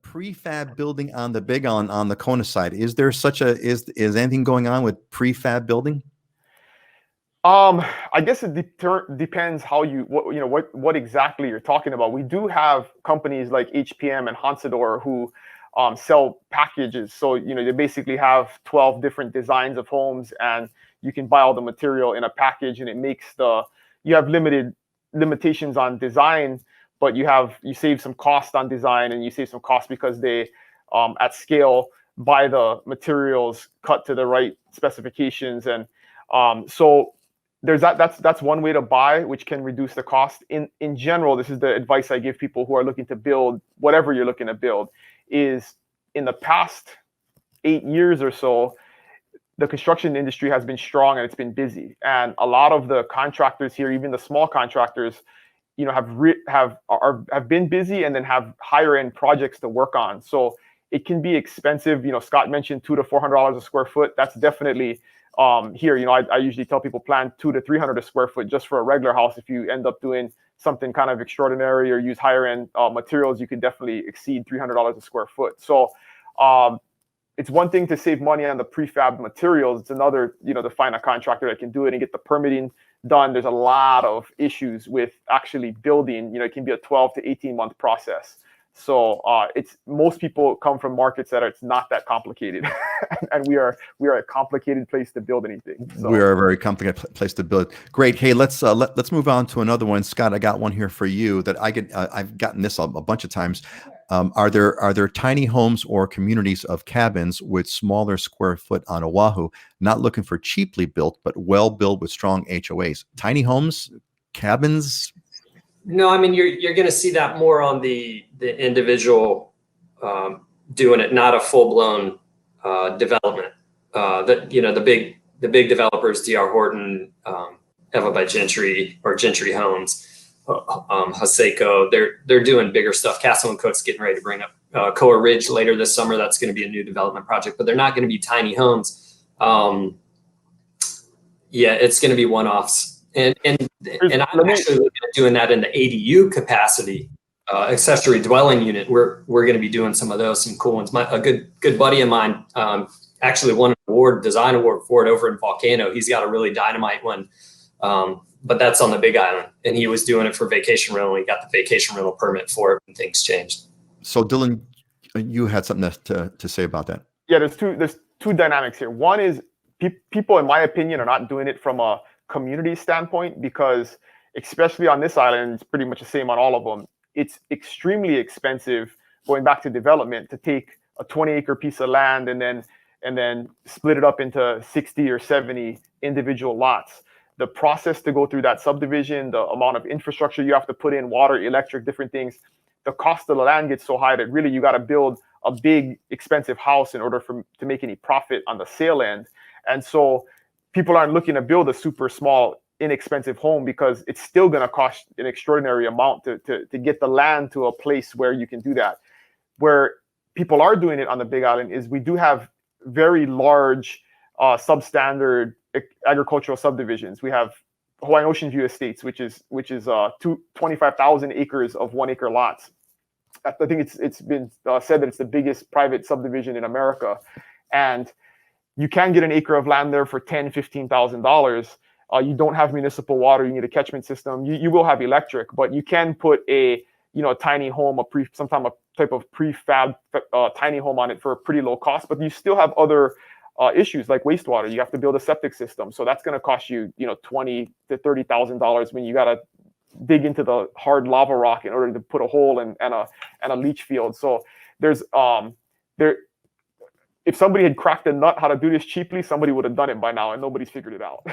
prefab building on the Big Island on the Kona side? Is there such a is anything going on with prefab building? I guess it depends how what exactly you're talking about. We do have companies like HPM and Hansador who sell packages. So they basically have 12 different designs of homes, and you can buy all the material in a package, and it makes you have limitations on design, but you save some cost on design, and you save some cost because they at scale buy the materials cut to the right specifications, and so there's that's one way to buy, which can reduce the cost. In general, this is the advice I give people who are looking to build whatever you're looking to build, is in the past 8 years or so, the construction industry has been strong and it's been busy. And a lot of the contractors here, even the small contractors, have been busy and then have higher end projects to work on. So it can be expensive. Scott mentioned $200 to $400 a square foot. That's definitely here. I usually tell people plan $200 to $300 a square foot just for a regular house. If you end up doing something kind of extraordinary or use higher end materials, you could definitely exceed $300 a square foot. So it's one thing to save money on the prefab materials. It's another, to find a contractor that can do it and get the permitting done. There's a lot of issues with actually building. It can be a 12 to 18 month process. So most people come from markets that it's not that complicated, and we are a complicated place to build anything. So. We are a very complicated place to build. Great. Hey, let's move on to another one. Scott, I got one here for you that I've gotten this a bunch of times. Are there tiny homes or communities of cabins with smaller square foot on Oahu, not looking for cheaply built, but well built with strong HOAs? Tiny homes, cabins. No, I mean, you're going to see that more on the individual doing it, not a full blown development. The big developers, D.R. Horton, Eva by Gentry or Gentry Homes, Haseko, they're doing bigger stuff. Castle and Cook's getting ready to bring up Koa Ridge later this summer. That's going to be a new development project, but they're not going to be tiny homes. It's going to be one-offs. And I'm actually looking at doing that in the ADU capacity, accessory dwelling unit. We're going to be doing some of those, some cool ones. A good buddy of mine actually won an design award for it over in Volcano. He's got a really dynamite one, but that's on the Big Island, and he was doing it for vacation rental. He got the vacation rental permit for it, and things changed. So Dylan, you had something to say about that. Yeah, there's two dynamics here. One is people, in my opinion, are not doing it from a community standpoint, because especially on this island, it's pretty much the same on all of them. It's extremely expensive, going back to development, to take a 20-acre piece of land and then split it up into 60 or 70 individual lots. The process to go through that subdivision, the amount of infrastructure you have to put in, water, electric, different things, the cost of the land gets so high that really you got to build a big, expensive house in order to make any profit on the sale end. And so people aren't looking to build a super small, inexpensive home, because it's still going to cost an extraordinary amount to get the land to a place where you can do that. Where people are doing it on the Big Island is we do have very large substandard agricultural subdivisions. We have Hawaiian Ocean View Estates, which is 25,000 acres of 1 acre lots. I think it's been said that it's the biggest private subdivision in America, and you can get an acre of land there for $10,000-$15,000. You don't have municipal water. You need a catchment system. You will have electric, but you can put a tiny home, some type of prefab tiny home on it for a pretty low cost. But you still have other issues like wastewater. You have to build a septic system, so that's going to cost you $20,000 to $30,000 when you got to dig into the hard lava rock in order to put a hole and a leach field. So there's if somebody had cracked the nut how to do this cheaply, somebody would have done it by now, and nobody's figured it out.